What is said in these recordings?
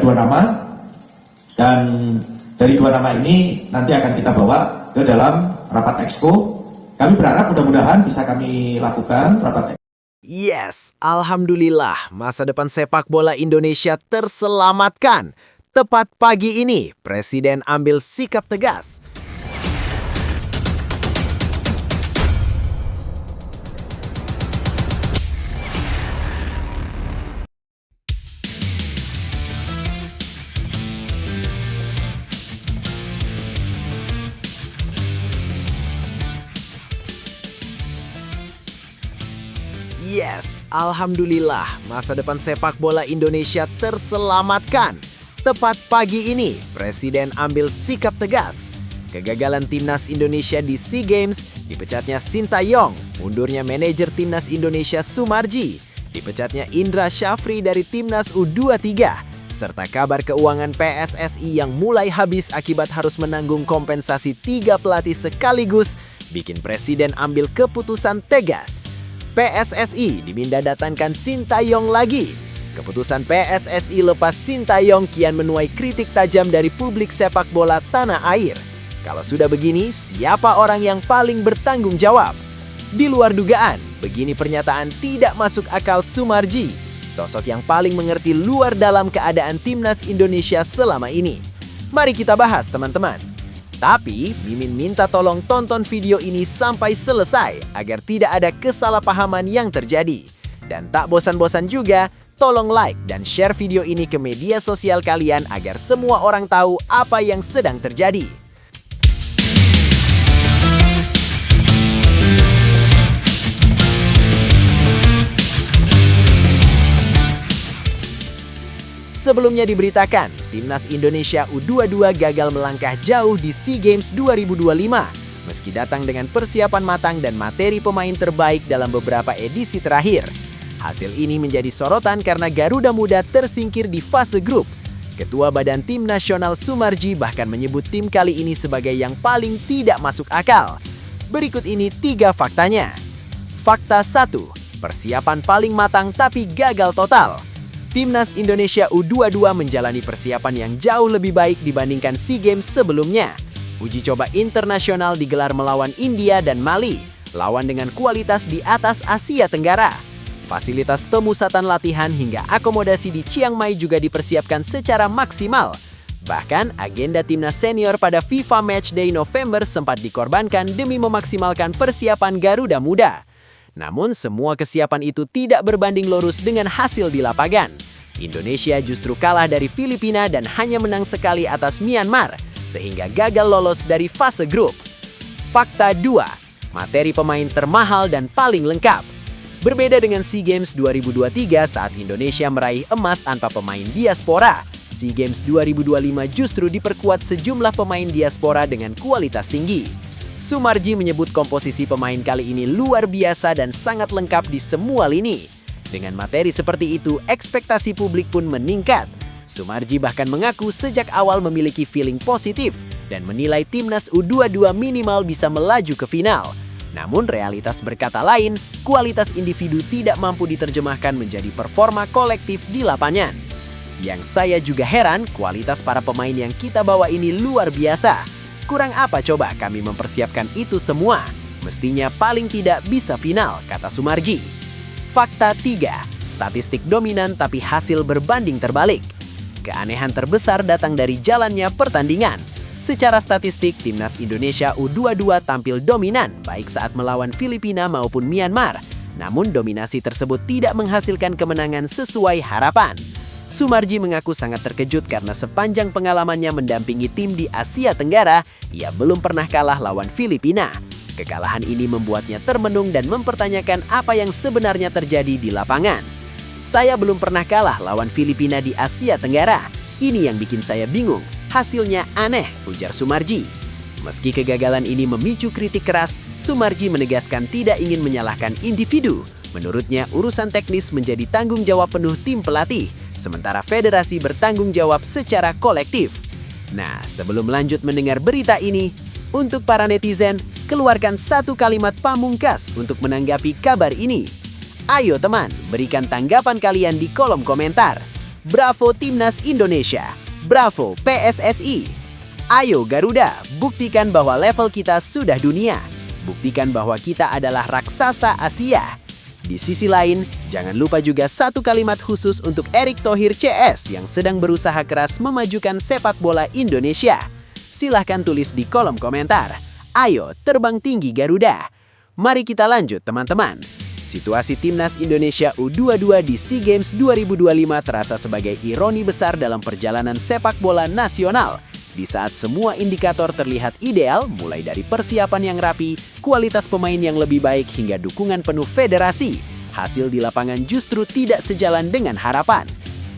dua nama, dan dari dua nama ini nanti akan kita bawa ke dalam rapat exco. Kami berharap mudah-mudahan bisa kami lakukan rapat exco. Yes, alhamdulillah masa depan sepak bola Indonesia terselamatkan. Tepat pagi ini, Presiden ambil sikap tegas. Yes, alhamdulillah masa depan sepak bola Indonesia terselamatkan. Tepat pagi ini, Presiden ambil sikap tegas. Kegagalan Timnas Indonesia di SEA Games, dipecatnya Sintayong, mundurnya manajer Timnas Indonesia Sumarji, dipecatnya Indra Syafri dari Timnas U23, serta kabar keuangan PSSI yang mulai habis akibat harus menanggung kompensasi 3 pelatih sekaligus, bikin Presiden ambil keputusan tegas. PSSI diminta datangkan Sintayong lagi. Keputusan PSSI lepas Sintayong kian menuai kritik tajam dari publik sepak bola tanah air. Kalau sudah begini, siapa orang yang paling bertanggung jawab? Di luar dugaan, begini pernyataan tidak masuk akal Sumarji, sosok yang paling mengerti luar dalam keadaan Timnas Indonesia selama ini. Mari kita bahas, teman-teman. Tapi, Mimin minta tolong tonton video ini sampai selesai agar tidak ada kesalahpahaman yang terjadi. Dan tak bosan-bosan juga, tolong like dan share video ini ke media sosial kalian agar semua orang tahu apa yang sedang terjadi. Sebelumnya diberitakan, Timnas Indonesia U22 gagal melangkah jauh di SEA Games 2025, meski datang dengan persiapan matang dan materi pemain terbaik dalam beberapa edisi terakhir. Hasil ini menjadi sorotan karena Garuda Muda tersingkir di fase grup. Ketua Badan Tim Nasional Sumarji bahkan menyebut tim kali ini sebagai yang paling tidak masuk akal. Berikut ini 3 faktanya. Fakta 1, persiapan paling matang tapi gagal total. Timnas Indonesia U22 menjalani persiapan yang jauh lebih baik dibandingkan SEA Games sebelumnya. Uji coba internasional digelar melawan India dan Mali, lawan dengan kualitas di atas Asia Tenggara. Fasilitas pemusatan latihan hingga akomodasi di Chiang Mai juga dipersiapkan secara maksimal. Bahkan, agenda timnas senior pada FIFA Matchday November sempat dikorbankan demi memaksimalkan persiapan Garuda Muda. Namun semua kesiapan itu tidak berbanding lurus dengan hasil di lapangan. Indonesia justru kalah dari Filipina dan hanya menang sekali atas Myanmar, sehingga gagal lolos dari fase grup. Fakta 2, materi pemain termahal dan paling lengkap. Berbeda dengan SEA Games 2023 saat Indonesia meraih emas tanpa pemain diaspora, SEA Games 2025 justru diperkuat sejumlah pemain diaspora dengan kualitas tinggi. Sumarji menyebut komposisi pemain kali ini luar biasa dan sangat lengkap di semua lini. Dengan materi seperti itu, ekspektasi publik pun meningkat. Sumarji bahkan mengaku sejak awal memiliki feeling positif dan menilai Timnas U22 minimal bisa melaju ke final. Namun realitas berkata lain, kualitas individu tidak mampu diterjemahkan menjadi performa kolektif di lapangan. Yang saya juga heran, kualitas para pemain yang kita bawa ini luar biasa. Kurang apa coba kami mempersiapkan itu semua? Mestinya paling tidak bisa final, kata Sumarji. Fakta 3, statistik dominan tapi hasil berbanding terbalik. Keanehan terbesar datang dari jalannya pertandingan. Secara statistik, Timnas Indonesia U22 tampil dominan baik saat melawan Filipina maupun Myanmar. Namun dominasi tersebut tidak menghasilkan kemenangan sesuai harapan. Sumarji mengaku sangat terkejut karena sepanjang pengalamannya mendampingi tim di Asia Tenggara, ia belum pernah kalah lawan Filipina. Kekalahan ini membuatnya termenung dan mempertanyakan apa yang sebenarnya terjadi di lapangan. Saya belum pernah kalah lawan Filipina di Asia Tenggara. Ini yang bikin saya bingung. Hasilnya aneh, ujar Sumarji. Meski kegagalan ini memicu kritik keras, Sumarji menegaskan tidak ingin menyalahkan individu. Menurutnya, urusan teknis menjadi tanggung jawab penuh tim pelatih, sementara federasi bertanggung jawab secara kolektif. Nah, sebelum lanjut mendengar berita ini, untuk para netizen, keluarkan satu kalimat pamungkas untuk menanggapi kabar ini. Ayo teman, berikan tanggapan kalian di kolom komentar. Bravo Timnas Indonesia, bravo PSSI. Ayo Garuda, buktikan bahwa level kita sudah dunia. Buktikan bahwa kita adalah raksasa Asia. Di sisi lain, jangan lupa juga satu kalimat khusus untuk Erick Thohir CS yang sedang berusaha keras memajukan sepak bola Indonesia. Silahkan tulis di kolom komentar. Ayo terbang tinggi Garuda. Mari kita lanjut teman-teman. Situasi Timnas Indonesia U22 di SEA Games 2025 terasa sebagai ironi besar dalam perjalanan sepak bola nasional. Di saat semua indikator terlihat ideal, mulai dari persiapan yang rapi, kualitas pemain yang lebih baik hingga dukungan penuh federasi, hasil di lapangan justru tidak sejalan dengan harapan.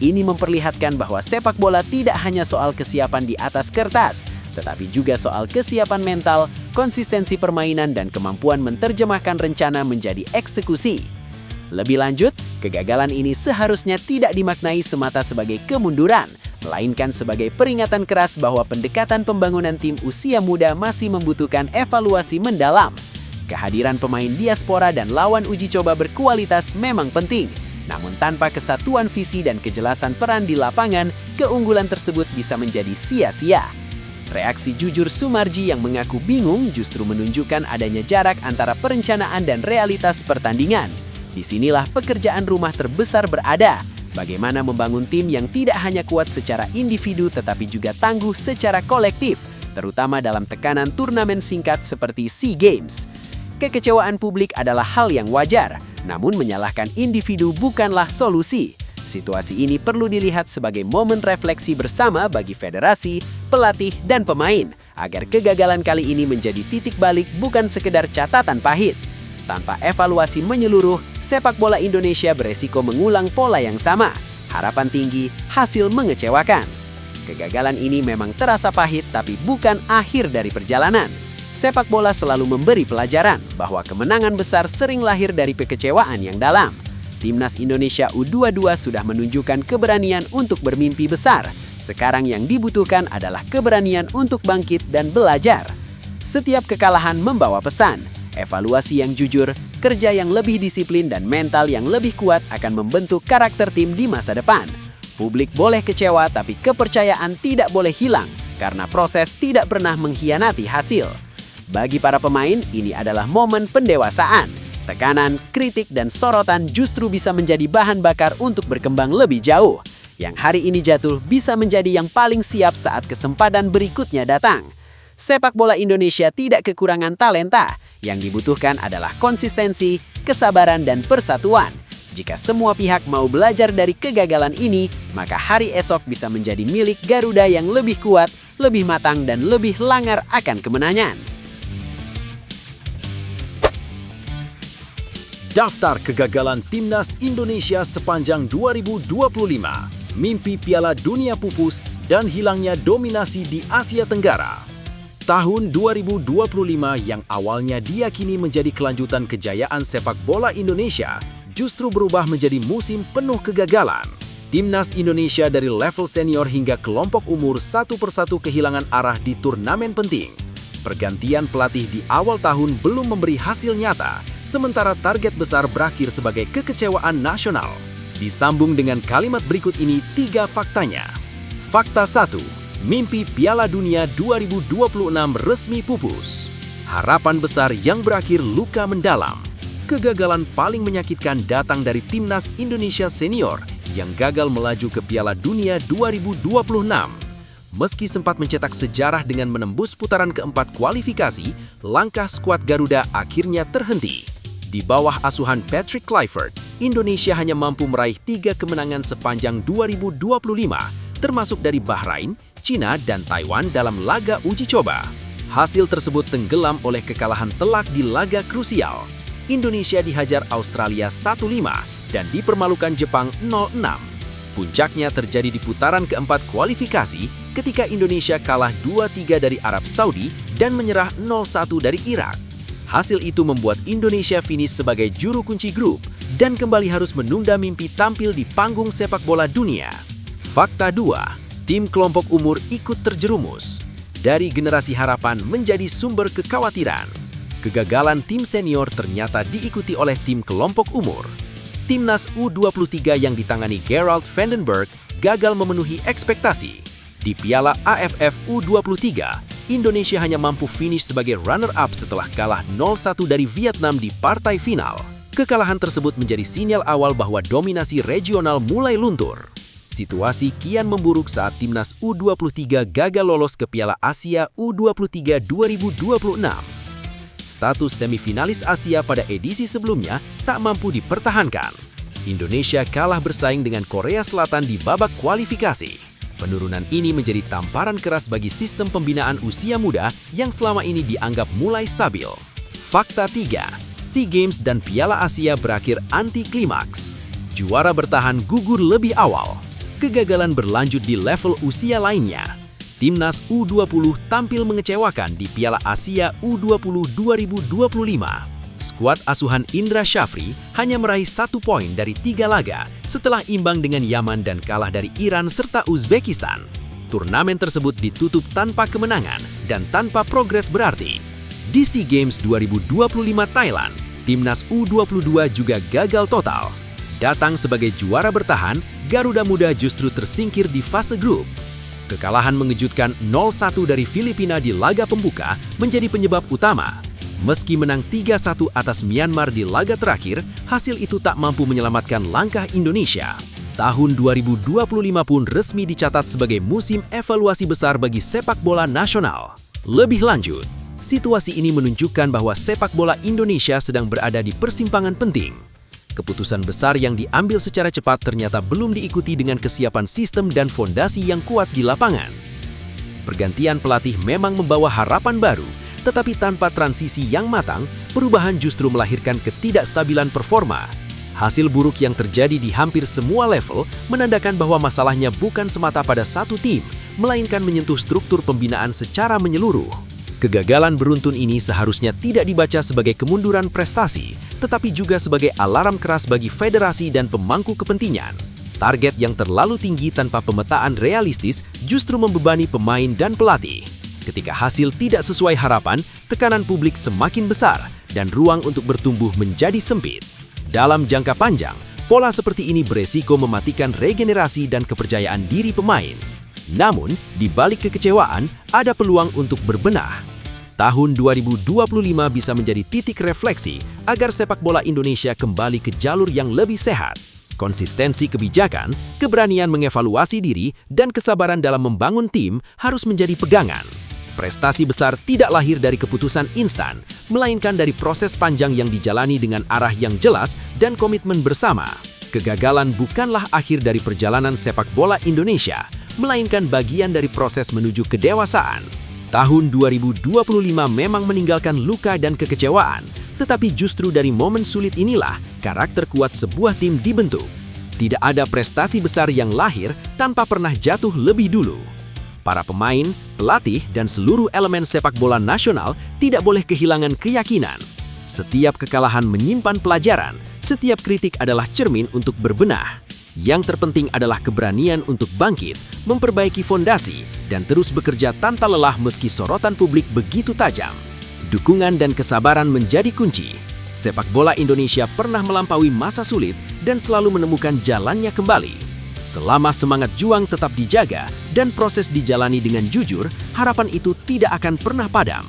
Ini memperlihatkan bahwa sepak bola tidak hanya soal kesiapan di atas kertas, tetapi juga soal kesiapan mental, konsistensi permainan, dan kemampuan menerjemahkan rencana menjadi eksekusi. Lebih lanjut, kegagalan ini seharusnya tidak dimaknai semata sebagai kemunduran, melainkan sebagai peringatan keras bahwa pendekatan pembangunan tim usia muda masih membutuhkan evaluasi mendalam. Kehadiran pemain diaspora dan lawan uji coba berkualitas memang penting, namun tanpa kesatuan visi dan kejelasan peran di lapangan, keunggulan tersebut bisa menjadi sia-sia. Reaksi jujur Sumarji yang mengaku bingung justru menunjukkan adanya jarak antara perencanaan dan realitas pertandingan. Disinilah pekerjaan rumah terbesar berada. Bagaimana membangun tim yang tidak hanya kuat secara individu tetapi juga tangguh secara kolektif, terutama dalam tekanan turnamen singkat seperti SEA Games. Kekecewaan publik adalah hal yang wajar, namun menyalahkan individu bukanlah solusi. Situasi ini perlu dilihat sebagai momen refleksi bersama bagi federasi, pelatih, dan pemain, agar kegagalan kali ini menjadi titik balik bukan sekedar catatan pahit. Tanpa evaluasi menyeluruh, sepak bola Indonesia beresiko mengulang pola yang sama. Harapan tinggi, hasil mengecewakan. Kegagalan ini memang terasa pahit tapi bukan akhir dari perjalanan. Sepak bola selalu memberi pelajaran bahwa kemenangan besar sering lahir dari kekecewaan yang dalam. Timnas Indonesia U22 sudah menunjukkan keberanian untuk bermimpi besar. Sekarang yang dibutuhkan adalah keberanian untuk bangkit dan belajar. Setiap kekalahan membawa pesan. Evaluasi yang jujur, kerja yang lebih disiplin, dan mental yang lebih kuat akan membentuk karakter tim di masa depan. Publik boleh kecewa, tapi kepercayaan tidak boleh hilang, karena proses tidak pernah mengkhianati hasil. Bagi para pemain, ini adalah momen pendewasaan. Tekanan, kritik, dan sorotan justru bisa menjadi bahan bakar untuk berkembang lebih jauh. Yang hari ini jatuh bisa menjadi yang paling siap saat kesempatan berikutnya datang. Sepak bola Indonesia tidak kekurangan talenta. Yang dibutuhkan adalah konsistensi, kesabaran, dan persatuan. Jika semua pihak mau belajar dari kegagalan ini, maka hari esok bisa menjadi milik Garuda yang lebih kuat, lebih matang, dan lebih langar akan kemenangan. Daftar kegagalan Timnas Indonesia sepanjang 2025, mimpi Piala Dunia pupus, dan hilangnya dominasi di Asia Tenggara. Tahun 2025 yang awalnya diyakini menjadi kelanjutan kejayaan sepak bola Indonesia justru berubah menjadi musim penuh kegagalan. Timnas Indonesia dari level senior hingga kelompok umur satu persatu kehilangan arah di turnamen penting. Pergantian pelatih di awal tahun belum memberi hasil nyata, sementara target besar berakhir sebagai kekecewaan nasional. Disambung dengan kalimat berikut ini 3 faktanya. Fakta 1. Mimpi Piala Dunia 2026 resmi pupus. Harapan besar yang berakhir luka mendalam. Kegagalan paling menyakitkan datang dari Timnas Indonesia Senior yang gagal melaju ke Piala Dunia 2026. Meski sempat mencetak sejarah dengan menembus putaran keempat kualifikasi, langkah skuad Garuda akhirnya terhenti. Di bawah asuhan Patrick Kluivert, Indonesia hanya mampu meraih 3 kemenangan sepanjang 2025, termasuk dari Bahrain, Cina, dan Taiwan dalam laga uji coba. Hasil tersebut tenggelam oleh kekalahan telak di laga krusial. Indonesia dihajar Australia 1-5 dan dipermalukan Jepang 0-6. Puncaknya terjadi di putaran keempat kualifikasi ketika Indonesia kalah 2-3 dari Arab Saudi dan menyerah 0-1 dari Irak. Hasil itu membuat Indonesia finish sebagai juru kunci grup dan kembali harus menunda mimpi tampil di panggung sepak bola dunia. Fakta 2. Tim kelompok umur ikut terjerumus. Dari generasi harapan menjadi sumber kekhawatiran. Kegagalan tim senior ternyata diikuti oleh tim kelompok umur. Timnas U23 yang ditangani Gerald Vandenberg gagal memenuhi ekspektasi. Di Piala AFF U23, Indonesia hanya mampu finish sebagai runner-up setelah kalah 0-1 dari Vietnam di partai final. Kekalahan tersebut menjadi sinyal awal bahwa dominasi regional mulai luntur. Situasi kian memburuk saat timnas U23 gagal lolos ke Piala Asia U23 2026. Status semifinalis Asia pada edisi sebelumnya tak mampu dipertahankan. Indonesia kalah bersaing dengan Korea Selatan di babak kualifikasi. Penurunan ini menjadi tamparan keras bagi sistem pembinaan usia muda yang selama ini dianggap mulai stabil. Fakta 3. SEA Games dan Piala Asia berakhir anti klimaks. Juara bertahan gugur lebih awal. Kegagalan berlanjut di level usia lainnya. Timnas U20 tampil mengecewakan di Piala Asia U20 2025. Skuad asuhan Indra Syafri hanya meraih 1 poin dari 3 laga setelah imbang dengan Yaman dan kalah dari Iran serta Uzbekistan. Turnamen tersebut ditutup tanpa kemenangan dan tanpa progres berarti. Di SEA Games 2025 Thailand, timnas U22 juga gagal total. Datang sebagai juara bertahan, Garuda Muda justru tersingkir di fase grup. Kekalahan mengejutkan 0-1 dari Filipina di laga pembuka menjadi penyebab utama. Meski menang 3-1 atas Myanmar di laga terakhir, hasil itu tak mampu menyelamatkan langkah Indonesia. Tahun 2025 pun resmi dicatat sebagai musim evaluasi besar bagi sepak bola nasional. Lebih lanjut, situasi ini menunjukkan bahwa sepak bola Indonesia sedang berada di persimpangan penting. Keputusan besar yang diambil secara cepat ternyata belum diikuti dengan kesiapan sistem dan fondasi yang kuat di lapangan. Pergantian pelatih memang membawa harapan baru, tetapi tanpa transisi yang matang, perubahan justru melahirkan ketidakstabilan performa. Hasil buruk yang terjadi di hampir semua level menandakan bahwa masalahnya bukan semata pada satu tim, melainkan menyentuh struktur pembinaan secara menyeluruh. Kegagalan beruntun ini seharusnya tidak dibaca sebagai kemunduran prestasi, tetapi juga sebagai alarm keras bagi federasi dan pemangku kepentingan. Target yang terlalu tinggi tanpa pemetaan realistis justru membebani pemain dan pelatih. Ketika hasil tidak sesuai harapan, tekanan publik semakin besar dan ruang untuk bertumbuh menjadi sempit. Dalam jangka panjang, pola seperti ini beresiko mematikan regenerasi dan kepercayaan diri pemain. Namun, di balik kekecewaan, ada peluang untuk berbenah. Tahun 2025 bisa menjadi titik refleksi agar sepak bola Indonesia kembali ke jalur yang lebih sehat. Konsistensi kebijakan, keberanian mengevaluasi diri, dan kesabaran dalam membangun tim harus menjadi pegangan. Prestasi besar tidak lahir dari keputusan instan, melainkan dari proses panjang yang dijalani dengan arah yang jelas dan komitmen bersama. Kegagalan bukanlah akhir dari perjalanan sepak bola Indonesia, melainkan bagian dari proses menuju kedewasaan. Tahun 2025 memang meninggalkan luka dan kekecewaan, tetapi justru dari momen sulit inilah karakter kuat sebuah tim dibentuk. Tidak ada prestasi besar yang lahir tanpa pernah jatuh lebih dulu. Para pemain, pelatih, dan seluruh elemen sepak bola nasional tidak boleh kehilangan keyakinan. Setiap kekalahan menyimpan pelajaran, setiap kritik adalah cermin untuk berbenah. Yang terpenting adalah keberanian untuk bangkit, memperbaiki fondasi, dan terus bekerja tanpa lelah meski sorotan publik begitu tajam. Dukungan dan kesabaran menjadi kunci. Sepak bola Indonesia pernah melampaui masa sulit dan selalu menemukan jalannya kembali. Selama semangat juang tetap dijaga dan proses dijalani dengan jujur, harapan itu tidak akan pernah padam.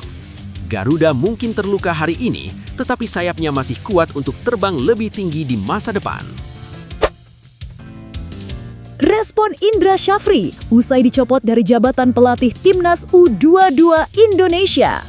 Garuda mungkin terluka hari ini, tetapi sayapnya masih kuat untuk terbang lebih tinggi di masa depan. Respon Indra Syafri usai dicopot dari jabatan pelatih Timnas U22 Indonesia.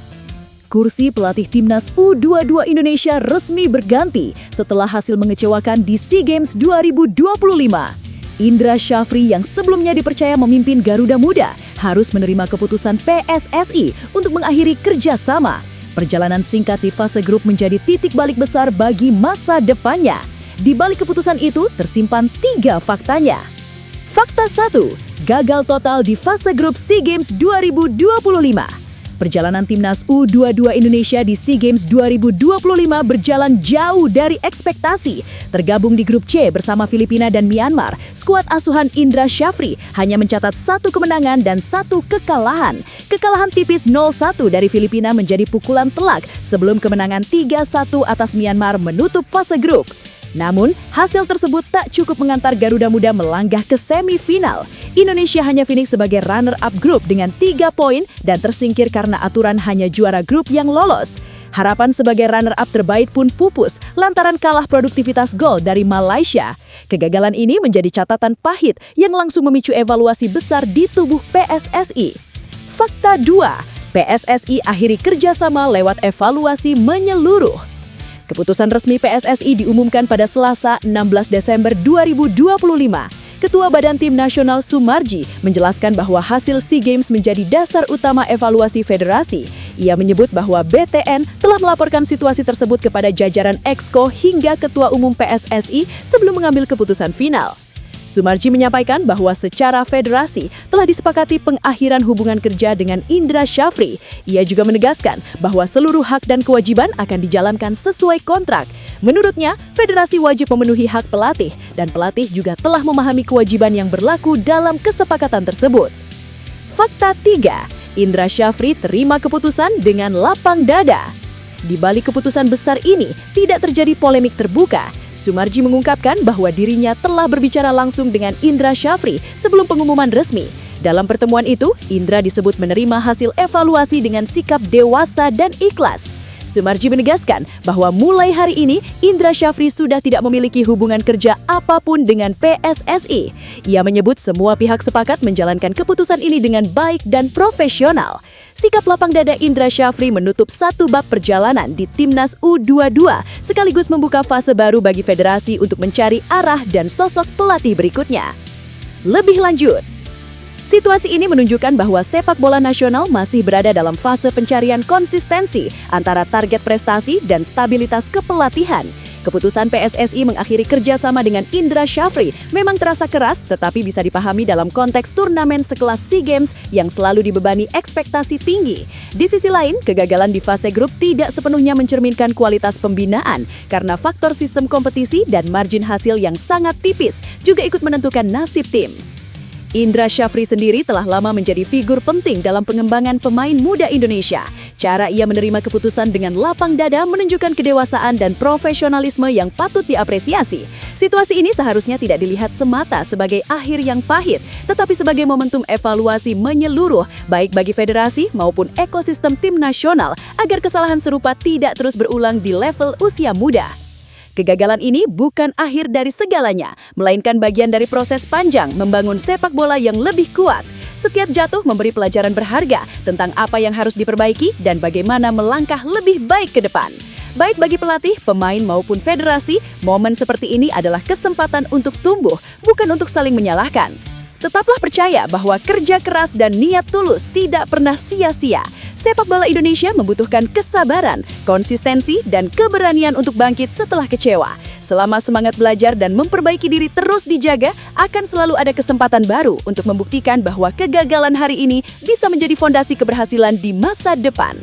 Kursi pelatih Timnas U22 Indonesia resmi berganti setelah hasil mengecewakan di SEA Games 2025. Indra Syafri yang sebelumnya dipercaya memimpin Garuda Muda harus menerima keputusan PSSI untuk mengakhiri kerjasama. Perjalanan singkat di fase grup menjadi titik balik besar bagi masa depannya. Di balik keputusan itu tersimpan 3 faktanya. Fakta 1, gagal total di fase grup SEA Games 2025. Perjalanan Timnas U22 Indonesia di SEA Games 2025 berjalan jauh dari ekspektasi. Tergabung di grup C bersama Filipina dan Myanmar, skuad asuhan Indra Syafri hanya mencatat 1 kemenangan dan 1 kekalahan. Kekalahan tipis 0-1 dari Filipina menjadi pukulan telak sebelum kemenangan 3-1 atas Myanmar menutup fase grup. Namun, hasil tersebut tak cukup mengantar Garuda Muda melangkah ke semifinal. Indonesia hanya finish sebagai runner-up grup dengan 3 poin dan tersingkir karena aturan hanya juara grup yang lolos. Harapan sebagai runner-up terbaik pun pupus lantaran kalah produktivitas gol dari Malaysia. Kegagalan ini menjadi catatan pahit yang langsung memicu evaluasi besar di tubuh PSSI. Fakta 2, PSSI akhiri kerjasama lewat evaluasi menyeluruh. Keputusan resmi PSSI diumumkan pada Selasa 16 Desember 2025. Ketua Badan Tim Nasional Sumarji menjelaskan bahwa hasil SEA Games menjadi dasar utama evaluasi federasi. Ia menyebut bahwa BTN telah melaporkan situasi tersebut kepada jajaran Exco hingga Ketua Umum PSSI sebelum mengambil keputusan final. Sumarji menyampaikan bahwa secara federasi telah disepakati pengakhiran hubungan kerja dengan Indra Syafri. Ia juga menegaskan bahwa seluruh hak dan kewajiban akan dijalankan sesuai kontrak. Menurutnya, federasi wajib memenuhi hak pelatih dan pelatih juga telah memahami kewajiban yang berlaku dalam kesepakatan tersebut. Fakta 3, Indra Syafri terima keputusan dengan lapang dada. Di balik keputusan besar ini, tidak terjadi polemik terbuka. Sumarji mengungkapkan bahwa dirinya telah berbicara langsung dengan Indra Syafri sebelum pengumuman resmi. Dalam pertemuan itu, Indra disebut menerima hasil evaluasi dengan sikap dewasa dan ikhlas. Sumarji menegaskan bahwa mulai hari ini Indra Syafri sudah tidak memiliki hubungan kerja apapun dengan PSSI. Ia menyebut semua pihak sepakat menjalankan keputusan ini dengan baik dan profesional. Sikap lapang dada Indra Syafri menutup satu bab perjalanan di Timnas U22 sekaligus membuka fase baru bagi federasi untuk mencari arah dan sosok pelatih berikutnya. Lebih lanjut, situasi ini menunjukkan bahwa sepak bola nasional masih berada dalam fase pencarian konsistensi antara target prestasi dan stabilitas kepelatihan. Keputusan PSSI mengakhiri kerjasama dengan Indra Syafri memang terasa keras, tetapi bisa dipahami dalam konteks turnamen sekelas SEA Games yang selalu dibebani ekspektasi tinggi. Di sisi lain, kegagalan di fase grup tidak sepenuhnya mencerminkan kualitas pembinaan, karena faktor sistem kompetisi dan margin hasil yang sangat tipis juga ikut menentukan nasib tim. Indra Syafri sendiri telah lama menjadi figur penting dalam pengembangan pemain muda Indonesia. Cara ia menerima keputusan dengan lapang dada menunjukkan kedewasaan dan profesionalisme yang patut diapresiasi. Situasi ini seharusnya tidak dilihat semata sebagai akhir yang pahit, tetapi sebagai momentum evaluasi menyeluruh, baik bagi federasi maupun ekosistem tim nasional, agar kesalahan serupa tidak terus berulang di level usia muda. Kegagalan ini bukan akhir dari segalanya, melainkan bagian dari proses panjang membangun sepak bola yang lebih kuat. Setiap jatuh memberi pelajaran berharga tentang apa yang harus diperbaiki dan bagaimana melangkah lebih baik ke depan. Baik bagi pelatih, pemain maupun federasi, momen seperti ini adalah kesempatan untuk tumbuh, bukan untuk saling menyalahkan. Tetaplah percaya bahwa kerja keras dan niat tulus tidak pernah sia-sia. Sepak bola Indonesia membutuhkan kesabaran, konsistensi, dan keberanian untuk bangkit setelah kecewa. Selama semangat belajar dan memperbaiki diri terus dijaga, akan selalu ada kesempatan baru untuk membuktikan bahwa kegagalan hari ini bisa menjadi fondasi keberhasilan di masa depan.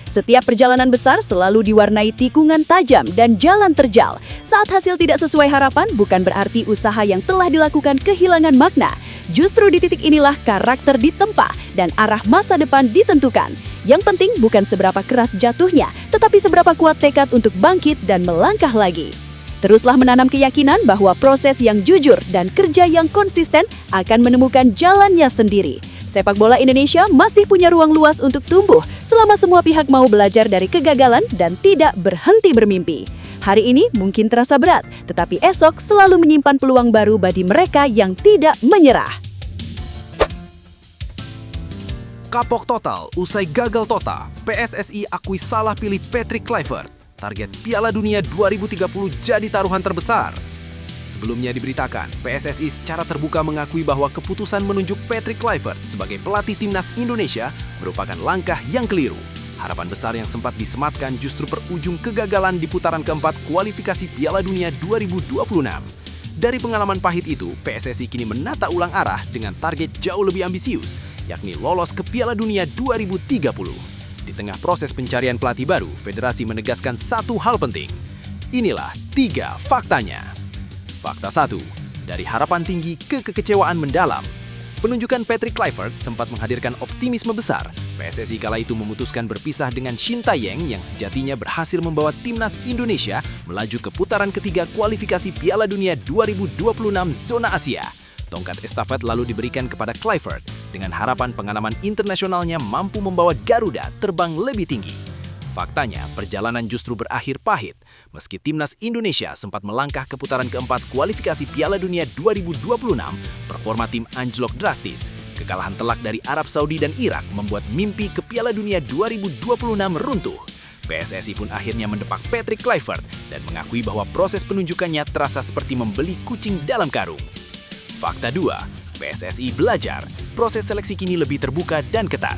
Setiap perjalanan besar selalu diwarnai tikungan tajam dan jalan terjal. Saat hasil tidak sesuai harapan, bukan berarti usaha yang telah dilakukan kehilangan makna. Justru di titik inilah karakter ditempa dan arah masa depan ditentukan. Yang penting bukan seberapa keras jatuhnya, tetapi seberapa kuat tekad untuk bangkit dan melangkah lagi. Teruslah menanam keyakinan bahwa proses yang jujur dan kerja yang konsisten akan menemukan jalannya sendiri. Sepak bola Indonesia masih punya ruang luas untuk tumbuh selama semua pihak mau belajar dari kegagalan dan tidak berhenti bermimpi. Hari ini mungkin terasa berat, tetapi esok selalu menyimpan peluang baru bagi mereka yang tidak menyerah. Kapok total usai gagal total, PSSI akui salah pilih Patrick Kluivert. Target Piala Dunia 2030 jadi taruhan terbesar. Sebelumnya diberitakan, PSSI secara terbuka mengakui bahwa keputusan menunjuk Patrick Kluivert sebagai pelatih timnas Indonesia merupakan langkah yang keliru. Harapan besar yang sempat disematkan justru berujung kegagalan di putaran keempat kualifikasi Piala Dunia 2026. Dari pengalaman pahit itu, PSSI kini menata ulang arah dengan target jauh lebih ambisius, yakni lolos ke Piala Dunia 2030. Di tengah proses pencarian pelatih baru, federasi menegaskan satu hal penting. Inilah 3 faktanya. Fakta 1, dari harapan tinggi ke kekecewaan mendalam. Penunjukan Patrick Kluivert sempat menghadirkan optimisme besar. PSSI kala itu memutuskan berpisah dengan Shin Tae-yong yang sejatinya berhasil membawa timnas Indonesia melaju ke putaran ketiga kualifikasi Piala Dunia 2026 zona Asia. Tongkat estafet lalu diberikan kepada Kluivert dengan harapan pengalaman internasionalnya mampu membawa Garuda terbang lebih tinggi. Faktanya, perjalanan justru berakhir pahit. Meski timnas Indonesia sempat melangkah ke putaran keempat kualifikasi Piala Dunia 2026, performa tim anjlok drastis. Kekalahan telak dari Arab Saudi dan Irak membuat mimpi ke Piala Dunia 2026 runtuh. PSSI pun akhirnya mendepak Patrick Kluivert dan mengakui bahwa proses penunjukannya terasa seperti membeli kucing dalam karung. Fakta 2, PSSI belajar, proses seleksi kini lebih terbuka dan ketat.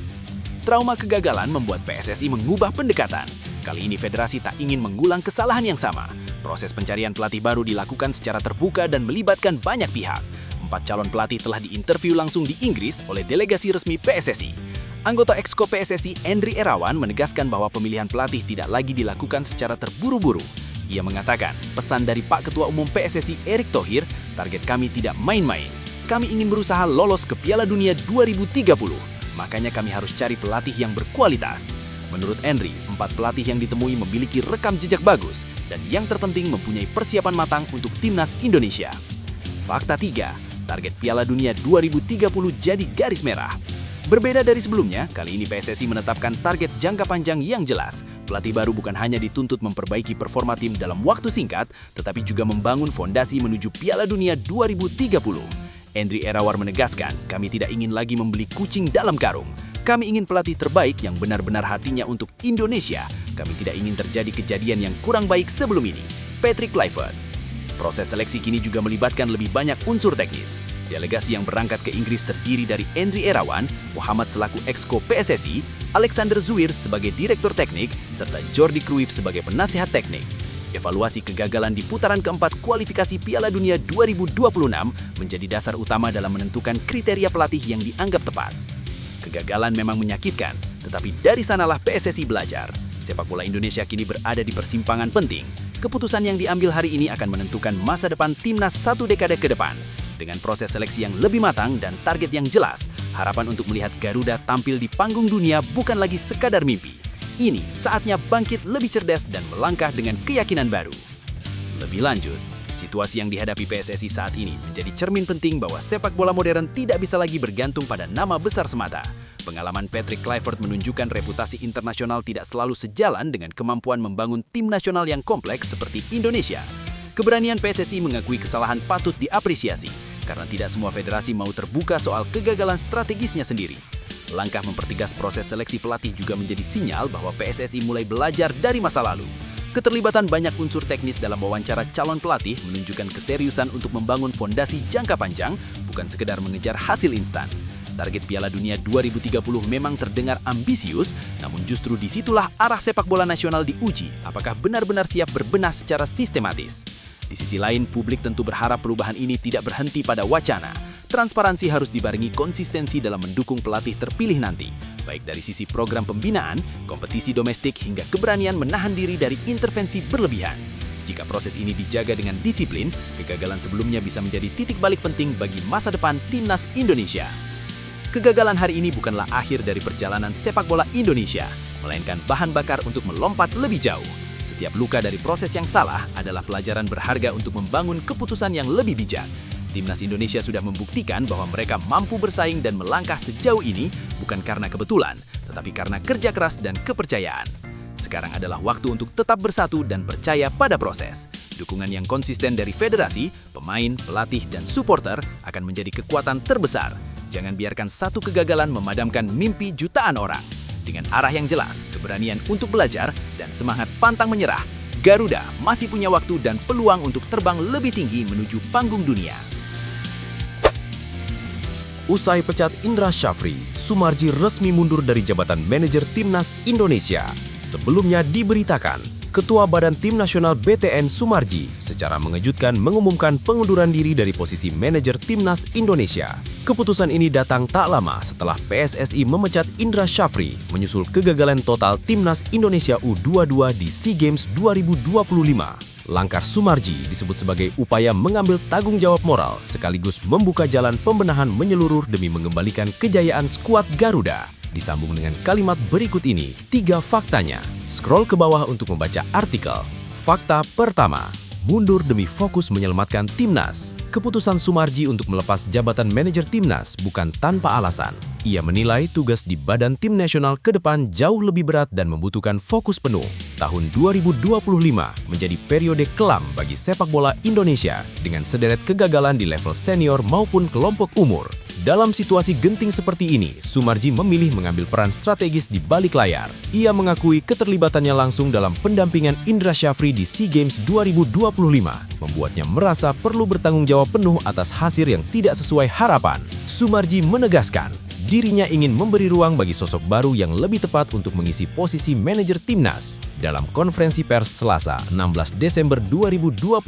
Trauma kegagalan membuat PSSI mengubah pendekatan. Kali ini federasi tak ingin mengulang kesalahan yang sama. Proses pencarian pelatih baru dilakukan secara terbuka dan melibatkan banyak pihak. 4 calon pelatih telah diinterview langsung di Inggris oleh delegasi resmi PSSI. Anggota Exco PSSI Andri Irawan menegaskan bahwa pemilihan pelatih tidak lagi dilakukan secara terburu-buru. Ia mengatakan, pesan dari Pak Ketua Umum PSSI Erick Thohir, target kami tidak main-main. Kami ingin berusaha lolos ke Piala Dunia 2030. Makanya kami harus cari pelatih yang berkualitas. Menurut Andri, 4 pelatih yang ditemui memiliki rekam jejak bagus dan yang terpenting mempunyai persiapan matang untuk timnas Indonesia. Fakta 3, target Piala Dunia 2030 jadi garis merah. Berbeda dari sebelumnya, kali ini PSSI menetapkan target jangka panjang yang jelas. Pelatih baru bukan hanya dituntut memperbaiki performa tim dalam waktu singkat, tetapi juga membangun fondasi menuju Piala Dunia 2030. Andri Irawan menegaskan, kami tidak ingin lagi membeli kucing dalam karung. Kami ingin pelatih terbaik yang benar-benar hatinya untuk Indonesia. Kami tidak ingin terjadi kejadian yang kurang baik sebelum ini. Patrick Kluivert. Proses seleksi kini juga melibatkan lebih banyak unsur teknis. Delegasi yang berangkat ke Inggris terdiri dari Andri Irawan, Muhammad selaku Exco PSSI, Alexander Zuirs sebagai direktur teknik, serta Jordi Cruyff sebagai penasihat teknik. Evaluasi kegagalan di putaran keempat kualifikasi Piala Dunia 2026 menjadi dasar utama dalam menentukan kriteria pelatih yang dianggap tepat. Kegagalan memang menyakitkan, tetapi dari sanalah PSSI belajar. Sepak bola Indonesia kini berada di persimpangan penting. Keputusan yang diambil hari ini akan menentukan masa depan timnas 1 dekade ke depan. Dengan proses seleksi yang lebih matang dan target yang jelas, harapan untuk melihat Garuda tampil di panggung dunia bukan lagi sekadar mimpi. Ini saatnya bangkit lebih cerdas dan melangkah dengan keyakinan baru. Lebih lanjut, situasi yang dihadapi PSSI saat ini menjadi cermin penting bahwa sepak bola modern tidak bisa lagi bergantung pada nama besar semata. Pengalaman Patrick Kluivert menunjukkan reputasi internasional tidak selalu sejalan dengan kemampuan membangun tim nasional yang kompleks seperti Indonesia. Keberanian PSSI mengakui kesalahan patut diapresiasi, karena tidak semua federasi mau terbuka soal kegagalan strategisnya sendiri. Langkah mempertegas proses seleksi pelatih juga menjadi sinyal bahwa PSSI mulai belajar dari masa lalu. Keterlibatan banyak unsur teknis dalam wawancara calon pelatih menunjukkan keseriusan untuk membangun fondasi jangka panjang, bukan sekedar mengejar hasil instan. Target Piala Dunia 2030 memang terdengar ambisius, namun justru disitulah arah sepak bola nasional diuji, apakah benar-benar siap berbenah secara sistematis. Di sisi lain, publik tentu berharap perubahan ini tidak berhenti pada wacana. Transparansi harus dibarengi konsistensi dalam mendukung pelatih terpilih nanti, baik dari sisi program pembinaan, kompetisi domestik, hingga keberanian menahan diri dari intervensi berlebihan. Jika proses ini dijaga dengan disiplin, kegagalan sebelumnya bisa menjadi titik balik penting bagi masa depan timnas Indonesia. Kegagalan hari ini bukanlah akhir dari perjalanan sepak bola Indonesia, melainkan bahan bakar untuk melompat lebih jauh. Setiap luka dari proses yang salah adalah pelajaran berharga untuk membangun keputusan yang lebih bijak. Timnas Indonesia sudah membuktikan bahwa mereka mampu bersaing dan melangkah sejauh ini bukan karena kebetulan, tetapi karena kerja keras dan kepercayaan. Sekarang adalah waktu untuk tetap bersatu dan percaya pada proses. Dukungan yang konsisten dari federasi, pemain, pelatih, dan supporter akan menjadi kekuatan terbesar. Jangan biarkan satu kegagalan memadamkan mimpi jutaan orang. Dengan arah yang jelas, keberanian untuk belajar, dan semangat pantang menyerah, Garuda masih punya waktu dan peluang untuk terbang lebih tinggi menuju panggung dunia. Usai pecat Indra Syafri, Sumarji resmi mundur dari jabatan manajer Timnas Indonesia. Sebelumnya diberitakan, Ketua Badan Tim Nasional BTN Sumarji secara mengejutkan mengumumkan pengunduran diri dari posisi manajer Timnas Indonesia. Keputusan ini datang tak lama setelah PSSI memecat Indra Syafri menyusul kegagalan total Timnas Indonesia U22 di SEA Games 2025. langkah Sumarji disebut sebagai upaya mengambil tanggung jawab moral sekaligus membuka jalan pembenahan menyeluruh demi mengembalikan kejayaan skuad Garuda. Disambung dengan kalimat berikut ini, 3 faktanya. Scroll ke bawah untuk membaca artikel. Fakta pertama, mundur demi fokus menyelamatkan Timnas. Keputusan Sumarji untuk melepas jabatan manajer Timnas bukan tanpa alasan. Ia menilai tugas di badan tim nasional ke depan jauh lebih berat dan membutuhkan fokus penuh. Tahun 2025 menjadi periode kelam bagi sepak bola Indonesia dengan sederet kegagalan di level senior maupun kelompok umur. Dalam situasi genting seperti ini, Sumarji memilih mengambil peran strategis di balik layar. Ia mengakui keterlibatannya langsung dalam pendampingan Indra Syafri di SEA Games 2025, membuatnya merasa perlu bertanggung jawab penuh atas hasil yang tidak sesuai harapan. Sumarji menegaskan, dirinya ingin memberi ruang bagi sosok baru yang lebih tepat untuk mengisi posisi manajer Timnas. Dalam konferensi pers Selasa, 16 Desember 2025,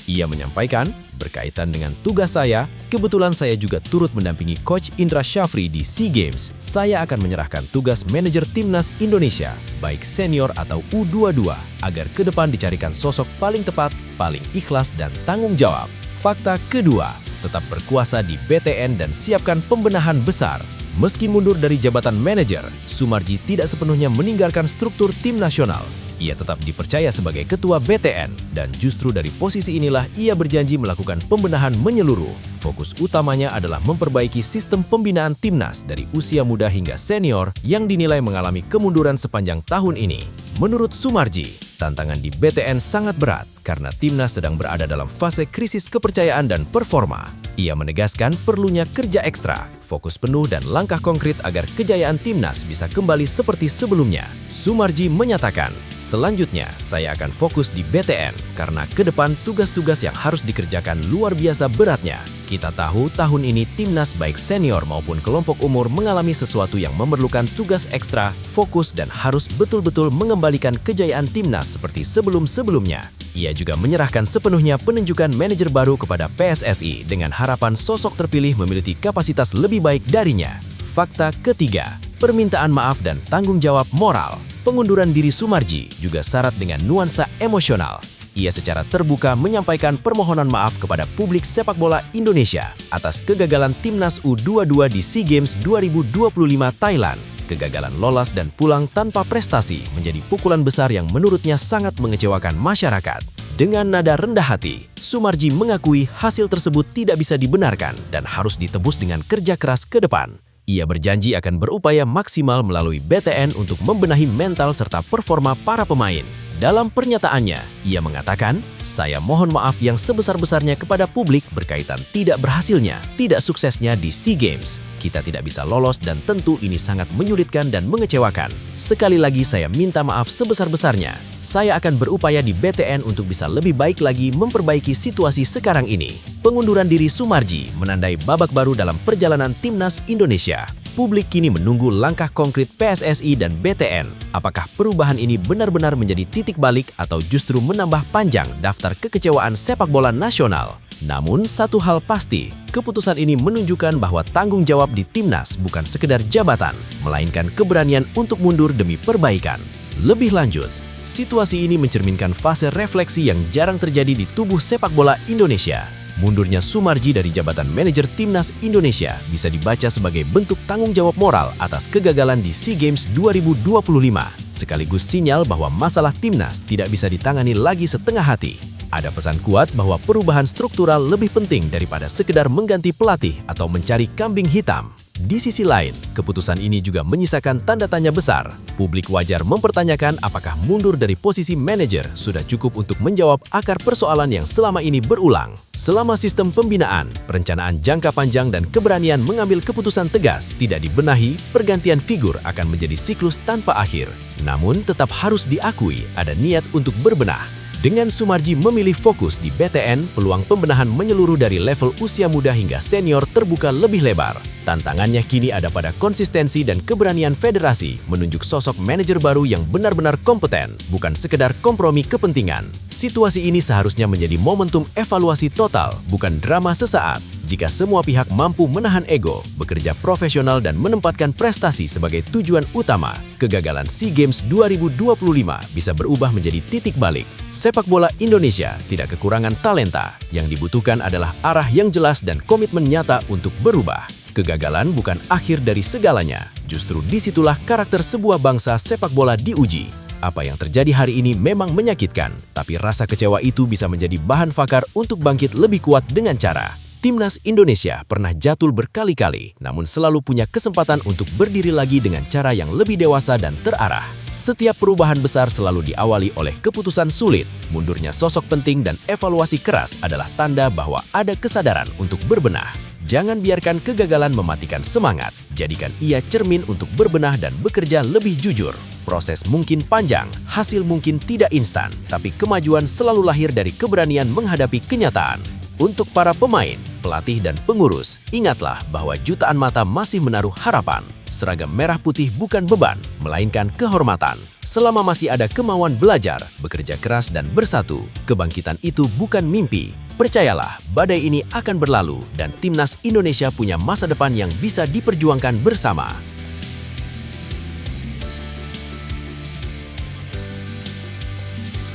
ia menyampaikan, berkaitan dengan tugas saya, kebetulan saya juga turut mendampingi Coach Indra Syafri di SEA Games. Saya akan menyerahkan tugas manajer Timnas Indonesia, baik senior atau U22, agar ke depan dicarikan sosok paling tepat, paling ikhlas dan tanggung jawab. Fakta kedua, tetap berkuasa di BTN dan siapkan pembenahan besar. Meski mundur dari jabatan manajer, Sumarji tidak sepenuhnya meninggalkan struktur tim nasional. Ia tetap dipercaya sebagai ketua BTN, dan justru dari posisi inilah ia berjanji melakukan pembenahan menyeluruh. Fokus utamanya adalah memperbaiki sistem pembinaan Timnas dari usia muda hingga senior yang dinilai mengalami kemunduran sepanjang tahun ini. Menurut Sumarji, tantangan di BTN sangat berat karena Timnas sedang berada dalam fase krisis kepercayaan dan performa. Ia menegaskan perlunya kerja ekstra, fokus penuh dan langkah konkret agar kejayaan Timnas bisa kembali seperti sebelumnya. Sumarji menyatakan, selanjutnya saya akan fokus di BTN karena ke depan tugas-tugas yang harus dikerjakan luar biasa beratnya. Kita tahu tahun ini Timnas baik senior maupun kelompok umur mengalami sesuatu yang memerlukan tugas ekstra, fokus dan harus betul-betul mengembalikan kejayaan Timnas seperti sebelum-sebelumnya. Ia juga menyerahkan sepenuhnya penunjukan manajer baru kepada PSSI dengan harapan sosok terpilih memiliki kapasitas lebih baik darinya. Fakta ketiga, permintaan maaf dan tanggung jawab moral. Pengunduran diri Sumarji juga syarat dengan nuansa emosional. Ia secara terbuka menyampaikan permohonan maaf kepada publik sepak bola Indonesia atas kegagalan Timnas U22 di SEA Games 2025 Thailand. Kegagalan lolos dan pulang tanpa prestasi menjadi pukulan besar yang menurutnya sangat mengecewakan masyarakat. Dengan nada rendah hati, Sumarji mengakui hasil tersebut tidak bisa dibenarkan dan harus ditebus dengan kerja keras ke depan. Ia berjanji akan berupaya maksimal melalui BTN untuk membenahi mental serta performa para pemain. Dalam pernyataannya, ia mengatakan, saya mohon maaf yang sebesar-besarnya kepada publik berkaitan tidak berhasilnya, tidak suksesnya di SEA Games. Kita tidak bisa lolos dan tentu ini sangat menyulitkan dan mengecewakan. Sekali lagi saya minta maaf sebesar-besarnya. Saya akan berupaya di BTN untuk bisa lebih baik lagi memperbaiki situasi sekarang ini. Pengunduran diri Sumarji menandai babak baru dalam perjalanan Timnas Indonesia. Publik kini menunggu langkah konkret PSSI dan BTN. Apakah perubahan ini benar-benar menjadi titik balik atau justru menambah panjang daftar kekecewaan sepak bola nasional? Namun satu hal pasti, keputusan ini menunjukkan bahwa tanggung jawab di Timnas bukan sekedar jabatan, melainkan keberanian untuk mundur demi perbaikan. Lebih lanjut, situasi ini mencerminkan fase refleksi yang jarang terjadi di tubuh sepak bola Indonesia. Mundurnya Sumarji dari jabatan manajer Timnas Indonesia bisa dibaca sebagai bentuk tanggung jawab moral atas kegagalan di SEA Games 2025, sekaligus sinyal bahwa masalah Timnas tidak bisa ditangani lagi setengah hati. Ada pesan kuat bahwa perubahan struktural lebih penting daripada sekedar mengganti pelatih atau mencari kambing hitam. Di sisi lain, keputusan ini juga menyisakan tanda tanya besar. Publik wajar mempertanyakan apakah mundur dari posisi manajer sudah cukup untuk menjawab akar persoalan yang selama ini berulang. Selama sistem pembinaan, perencanaan jangka panjang dan keberanian mengambil keputusan tegas tidak dibenahi, pergantian figur akan menjadi siklus tanpa akhir. Namun tetap harus diakui ada niat untuk berbenah. Dengan Sumarji memilih fokus di BTN, peluang pembenahan menyeluruh dari level usia muda hingga senior terbuka lebih lebar. Tantangannya kini ada pada konsistensi dan keberanian federasi menunjuk sosok manajer baru yang benar-benar kompeten, bukan sekedar kompromi kepentingan. Situasi ini seharusnya menjadi momentum evaluasi total, bukan drama sesaat. Jika semua pihak mampu menahan ego, bekerja profesional dan menempatkan prestasi sebagai tujuan utama, kegagalan SEA Games 2025 bisa berubah menjadi titik balik. Sepak bola Indonesia tidak kekurangan talenta, yang dibutuhkan adalah arah yang jelas dan komitmen nyata untuk berubah. Kegagalan bukan akhir dari segalanya, justru disitulah karakter sebuah bangsa sepak bola diuji. Apa yang terjadi hari ini memang menyakitkan, tapi rasa kecewa itu bisa menjadi bahan fakar untuk bangkit lebih kuat dengan cara. Timnas Indonesia pernah jatuh berkali-kali, namun selalu punya kesempatan untuk berdiri lagi dengan cara yang lebih dewasa dan terarah. Setiap perubahan besar selalu diawali oleh keputusan sulit. Mundurnya sosok penting dan evaluasi keras adalah tanda bahwa ada kesadaran untuk berbenah. Jangan biarkan kegagalan mematikan semangat. Jadikan ia cermin untuk berbenah dan bekerja lebih jujur. Proses mungkin panjang, hasil mungkin tidak instan, tapi kemajuan selalu lahir dari keberanian menghadapi kenyataan. Untuk para pemain, pelatih, dan pengurus, ingatlah bahwa jutaan mata masih menaruh harapan. Seragam merah putih bukan beban, melainkan kehormatan. Selama masih ada kemauan belajar, bekerja keras, dan bersatu, kebangkitan itu bukan mimpi. Percayalah, badai ini akan berlalu dan Timnas Indonesia punya masa depan yang bisa diperjuangkan bersama.